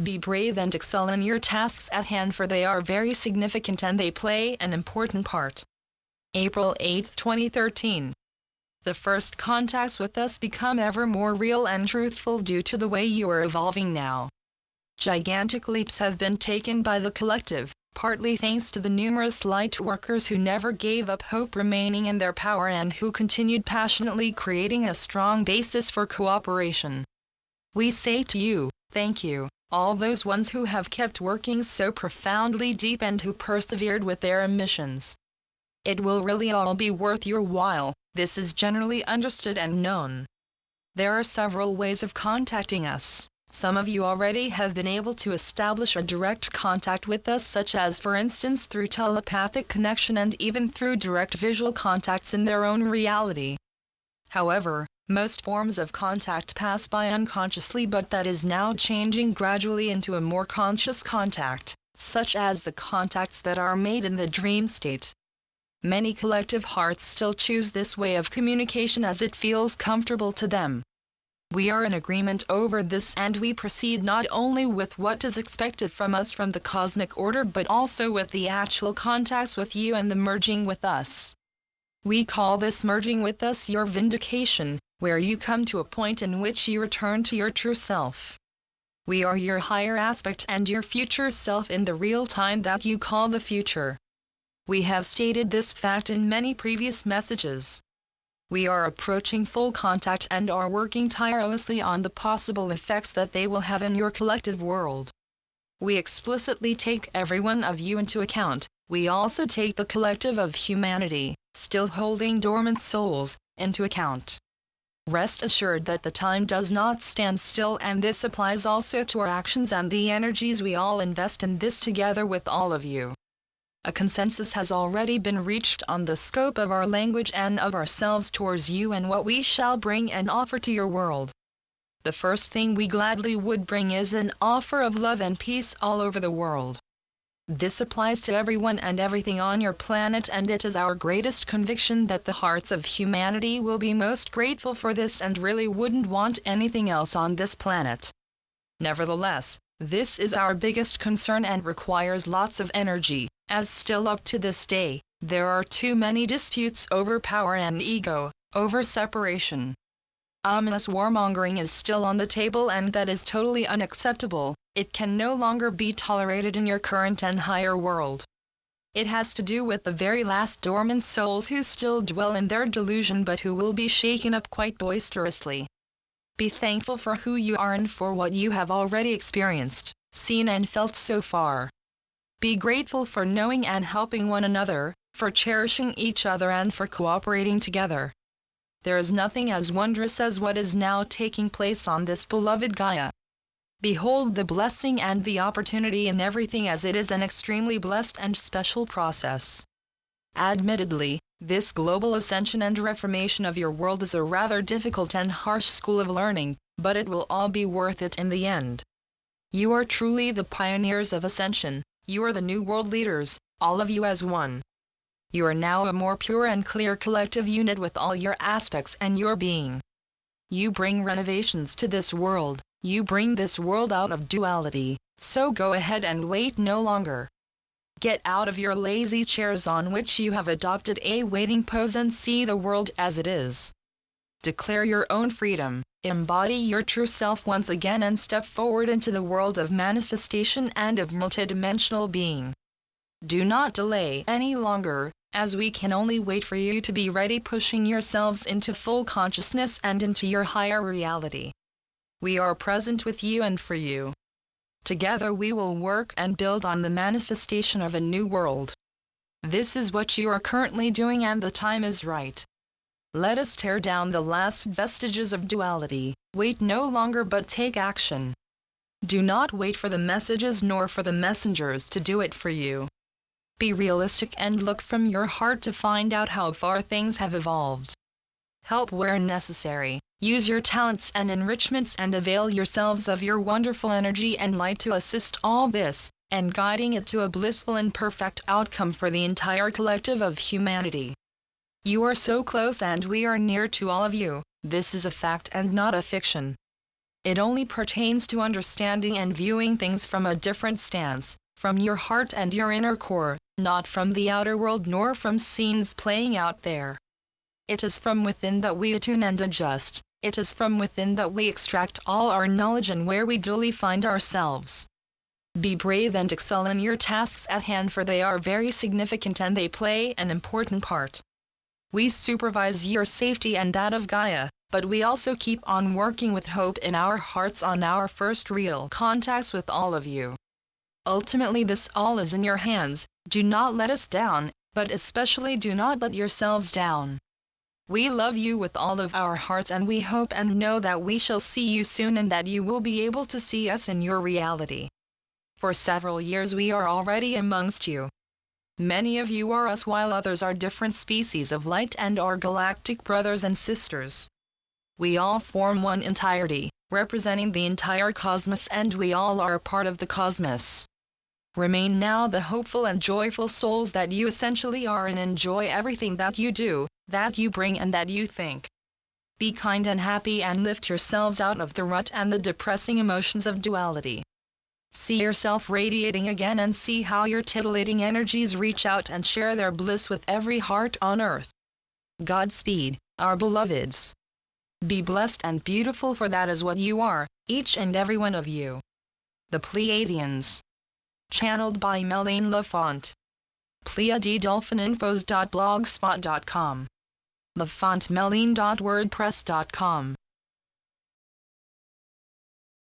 Be brave and excel in your tasks at hand, for they are very significant and they play an important part. April 8, 2013. The first contacts with us become ever more real and truthful due to the way you are evolving now. Gigantic leaps have been taken by the collective, partly thanks to the numerous light workers who never gave up hope, remaining in their power, and who continued passionately creating a strong basis for cooperation. We say to you, thank you, all those ones who have kept working so profoundly deep and who persevered with their missions. It will really all be worth your while. This is generally understood and known. There are several ways of contacting us. Some of you already have been able to establish a direct contact with us, such as for instance through telepathic connection and even through direct visual contacts in their own reality. However, most forms of contact pass by unconsciously, but that is now changing gradually into a more conscious contact, such as the contacts that are made in the dream state. Many collective hearts still choose this way of communication as it feels comfortable to them. We are in agreement over this, and we proceed not only with what is expected from us from the cosmic order, but also with the actual contacts with you and the merging with us. We call this merging with us your vindication, where you come to a point in which you return to your true self. We are your higher aspect and your future self in the real time that you call the future. We have stated this fact in many previous messages. We are approaching full contact and are working tirelessly on the possible effects that they will have in your collective world. We explicitly take every one of you into account. We also take the collective of humanity, still holding dormant souls, into account. Rest assured that the time does not stand still, and this applies also to our actions and the energies we all invest in this together with all of you. A consensus has already been reached on the scope of our language and of ourselves towards you and what we shall bring and offer to your world. The first thing we gladly would bring is an offer of love and peace all over the world. This applies to everyone and everything on your planet, and it is our greatest conviction that the hearts of humanity will be most grateful for this and really wouldn't want anything else on this planet. Nevertheless, this is our biggest concern and requires lots of energy, as still up to this day, there are too many disputes over power and ego, over separation. Ominous warmongering is still on the table, and that is totally unacceptable. It can no longer be tolerated in your current and higher world. It has to do with the very last dormant souls who still dwell in their delusion but who will be shaken up quite boisterously. Be thankful for who you are and for what you have already experienced, seen and felt so far. Be grateful for knowing and helping one another, for cherishing each other and for cooperating together. There is nothing as wondrous as what is now taking place on this beloved Gaia. Behold the blessing and the opportunity in everything, as it is an extremely blessed and special process. Admittedly, this global ascension and reformation of your world is a rather difficult and harsh school of learning, but it will all be worth it in the end. You are truly the pioneers of ascension. You are the new world leaders, all of you as one. You are now a more pure and clear collective unit with all your aspects and your being. You bring renovations to this world, you bring this world out of duality, so go ahead and wait no longer. Get out of your lazy chairs on which you have adopted a waiting pose and see the world as it is. Declare your own freedom, embody your true self once again, and step forward into the world of manifestation and of multidimensional being. Do not delay any longer, as we can only wait for you to be ready, pushing yourselves into full consciousness and into your higher reality. We are present with you and for you. Together we will work and build on the manifestation of a new world. This is what you are currently doing, and the time is right. Let us tear down the last vestiges of duality. Wait no longer but take action. Do not wait for the messages nor for the messengers to do it for you. Be realistic and look from your heart to find out how far things have evolved. Help where necessary. Use your talents and enrichments and avail yourselves of your wonderful energy and light to assist all this, and guiding it to a blissful and perfect outcome for the entire collective of humanity. You are so close and we are near to all of you. This is a fact and not a fiction. It only pertains to understanding and viewing things from a different stance, from your heart and your inner core, not from the outer world nor from scenes playing out there. It is from within that we attune and adjust, it is from within that we extract all our knowledge and where we duly find ourselves. Be brave and excel in your tasks at hand, for they are very significant and they play an important part. We supervise your safety and that of Gaia, but we also keep on working with hope in our hearts on our first real contacts with all of you. Ultimately, this all is in your hands. Do not let us down, but especially do not let yourselves down. We love you with all of our hearts, and we hope and know that we shall see you soon and that you will be able to see us in your reality. For several years we are already amongst you. Many of you are us, while others are different species of light and are galactic brothers and sisters. We all form one entirety, representing the entire cosmos, and we all are a part of the cosmos. Remain now the hopeful and joyful souls that you essentially are, and enjoy everything that you do, that you bring and that you think. Be kind and happy and lift yourselves out of the rut and the depressing emotions of duality. See yourself radiating again and see how your titillating energies reach out and share their bliss with every heart on earth. Godspeed, our beloveds. Be blessed and beautiful, for that is what you are, each and every one of you. The Pleiadians. Channeled by Melaine Lafont. Pleiadidolphininfos.blogspot.com. LafontMelaine.wordpress.com